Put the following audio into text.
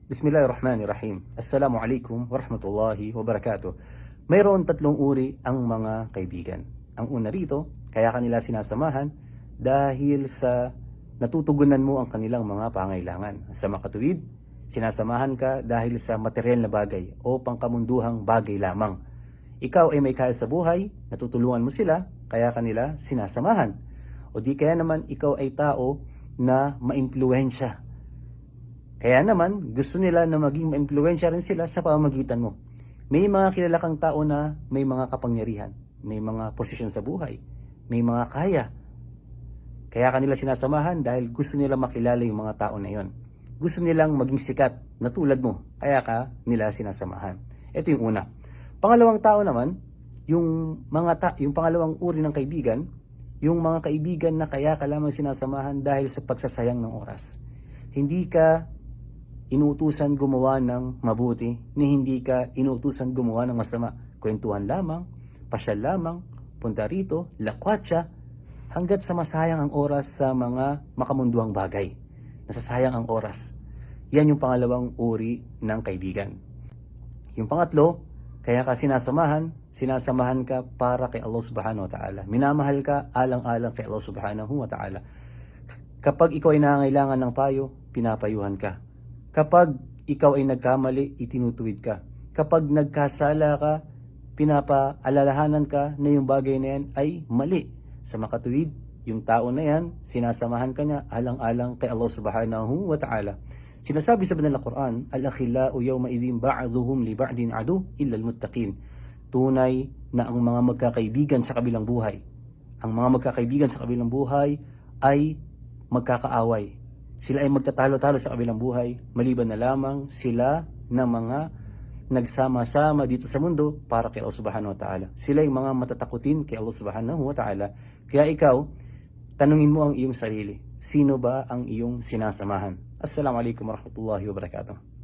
Bismillahirrahmanirrahim. Assalamualaikum warahmatullahi wabarakatuh. Mayroon tatlong uri ang mga kaibigan. Ang una rito, kaya kanila sinasamahan dahil sa natutugunan mo ang kanilang mga pangailangan. Sa makatuwid, sinasamahan ka dahil sa material na bagay o pangkamunduhang bagay lamang. Ikaw ay may kaya sa buhay, natutulungan mo sila, kaya kanila sinasamahan. O di kaya naman ikaw ay tao na maimpluwensya. Kaya naman, gusto nila na maging ma-impluwensya rin sila sa pamamagitan mo. May mga kilala kang tao na may mga kapangyarihan, may mga posisyon sa buhay, may mga kaya. Kaya kanila sinasamahan dahil gusto nila makilala yung mga tao na yon. Gusto nilang maging sikat na tulad mo, kaya ka nila sinasamahan. Ito yung una. Pangalawang tao naman, yung pangalawang uri ng kaibigan, yung mga kaibigan na kaya ka lamang sinasamahan dahil sa pagsasayang ng oras. Hindi ka inuutusan gumawa ng mabuti, ni hindi ka inuutusan gumawa ng masama. Kwentuhan lamang, pasyal lamang, punta rito, lakwatsa, hanggat sa masayang ang oras sa mga makamunduang bagay. Nasasayang ang oras. Yan yung pangalawang uri ng kaibigan. Yung pangatlo, kaya ka sinasamahan ka para kay Allah subhanahu wa ta'ala. Minamahal ka alang-alang kay Allah subhanahu wa ta'ala. Kapag ikaw ay nangangailangan ng payo, pinapayuhan ka. Kapag ikaw ay nagkamali, itinutuwid ka. Kapag nagkasala ka, pinapaalalahanan ka na yung bagay na yan ay mali. Sa makatuwid, yung tao na yan, sinasamahan ka niya alang-alang kay Allah subhanahu wa ta'ala. Sinasabi sa banal na Quran, Al-akhila'u yawma idhin ba'duhum li ba'din adu illa al-muttaqin. Tunay na ang mga magkakaibigan sa kabilang buhay. Ang mga magkakaibigan sa kabilang buhay ay magkakaaway. Sila ay magtatalo-talo sa kabilang buhay, maliban na lamang sila na mga nagsama-sama dito sa mundo para kay Allah subhanahu wa ta'ala. Sila ay mga matatakutin kay Allah subhanahu wa ta'ala. Kaya ikaw, tanungin mo ang iyong sarili, sino ba ang iyong sinasamahan? Assalamualaikum warahmatullahi wabarakatuh.